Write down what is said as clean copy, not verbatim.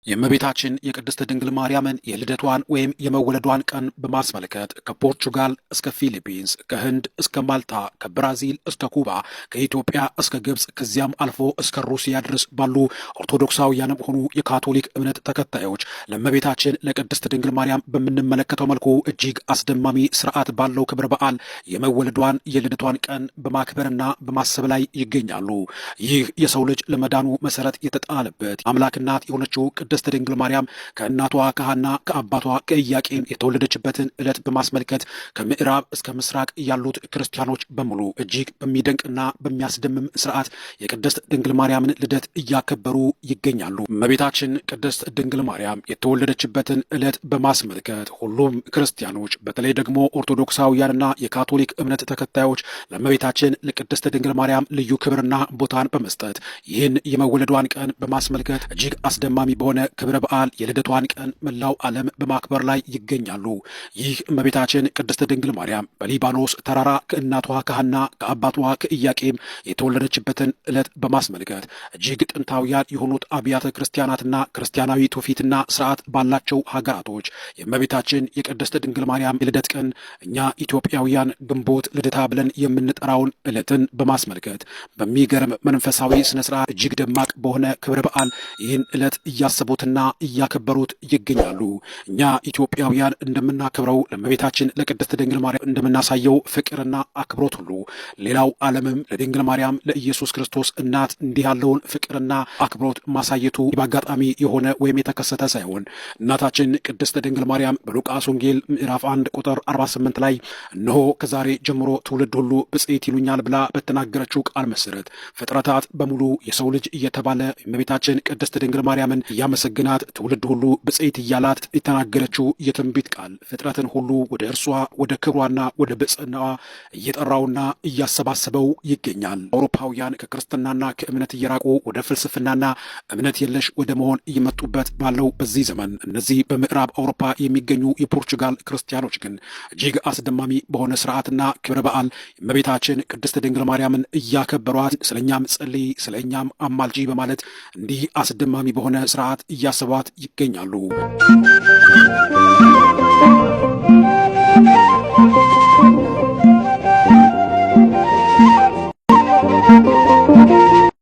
የእመቤታችን የቅድስት ድንግል ማርያምን የልደቷን ወይም የመወለዷን ቀን በማስመልከት ከፖርቹጋል እስከ ፊሊፒንስ፣ ከህንድ እስከ ማልታ፣ ከብራዚል እስከ ኩባ፣ ከኢትዮጵያ እስከ ግብፅ ከዚያም አልፎ እስከ ሩሲያ ድረስ ባሉ ኦርቶዶክሳውያንም ሆኑ የካቶሊክ እምነት ተከታዮች ለእመቤታችን ለቅድስት ድንግል ማርያም በምንመለከተው መልኩ እጅግ አስደማሚ ስርዓት ባለው ክብረ በዓል የመወለዷን የልደቷን ቀን በማክበርና በማሰብ ላይ ይገኛሉ። ይህ የሰው ልጅ ለመዳኑ መሰረት የተጣለበት አምላክ እናት የሆነችው ቅድስት ድንግል ማርያም ከእናቷ ከሐና ከአባቷ ከኢያቄም የተወለደችበትን ዕለት በማስመልከት ከምዕራብ እስከ ምስራቅ ያሉት ክርስቲያኖች በሙሉ እጅግ በሚደንቅና በሚያስደምም ስርዓት የቅድስት ድንግል ማርያምን ልደት እያከበሩ ይገኛሉ። እመቤታችን ቅድስት ድንግል ማርያም የተወለደችበትን ዕለት በማስመልከት ሁሉም ክርስቲያኖች በተለይ ደግሞ ኦርቶዶክሳውያንና የካቶሊክ እምነት ተከታዮች ለእመቤታችን ለቅድስት ድንግል ማርያም ልዩ ክብርና ቦታን በመስጠት ይህን የመወለዷን ቀን በማስመልከት እጅግ አስደማሚ በሆነ ክብረ በዓል የልደቷን ቀን መላው ዓለም በማክበር ላይ ይገኛሉ። ይህ እመቤታችን ቅድስት ድንግል ማርያም በሊባኖስ ተራራ ከእናቷ ከሐና ከአባቷ ከኢያቄም የተወለደችበትን ዕለት በማስመልከት እጅግ ጥንታውያን የሆኑት አብያተ ክርስቲያናትና ክርስቲያናዊ ትውፊትና ስርዓት ባላቸው ሀገራቶች የእመቤታችን የቅድስት ድንግል ማርያም የልደት ቀን እኛ ኢትዮጵያውያን ግንቦት ልደታ ብለን የምንጠራውን ዕለትን በማስመልከት በሚገርም መንፈሳዊ ስነስርዓት እጅግ ደማቅ በሆነ ክብረ በዓል ይህን ዕለት እያሰቡትና እያከበሩት ይገኛሉ። እኛ ኢትዮጵያውያን እንደምናከብረው ለእመቤታችን ለቅድስት ድንግል ማርያም እንደምናሳየው ፍቅርና አክብሮት ሁሉ ሌላው ዓለምም ለድንግል ማርያም ለኢየሱስ ክርስቶስ እናት እንዲህ ያለውን ፍቅርና አክብሮት ማሳየቱ በአጋጣሚ የሆነ ወይም የተከሰተ ሳይሆን እናታችን ቅድስት ድንግል ማርያም በሉቃስ ወንጌል ምዕራፍ 1 ቁጥር 48 ላይ እነሆ ከዛሬ ጀምሮ ትውልድ ሁሉ ብፅዕት ይሉኛል ብላ በተናገረችው ቃል መሰረት ፍጥረታት በሙሉ የሰው ልጅ እየተባለ እመቤታችን ቅድስት ድንግል ማርያምን እያመሰግናት ትውልድ ሁሉ ብፅዕት እያላት የተናገረችው የትንቢት ቃል ፍጥረትን ሁሉ ወደ እርሷ ወደ ክብሯና ወደ ብፅዕናዋ እየጠራውና እያሰባሰበው ይገኛል። አውሮፓውያን ከክርስትናና ከእምነት እየራቁ ወደ ፍልስፍናና እምነት የለሽ ወደ መሆን እየመጡበት ባለው በዚህ ዘመን እነዚህ በምዕራብ አውሮፓ የሚገኙ የፖርቹጋል ክርስቲያኖች ግን እጅግ አስደማሚ በሆነ ስርዓትና ክብረ በዓል እመቤታችን ቅድስት ድንግል ማርያምን እያከበሯት ስለኛም ጸልይ ስለኛም አማልጂ በማለት እንዲህ አስደማሚ በሆነ ስርዓት እያሰቧት ይገኛሉ።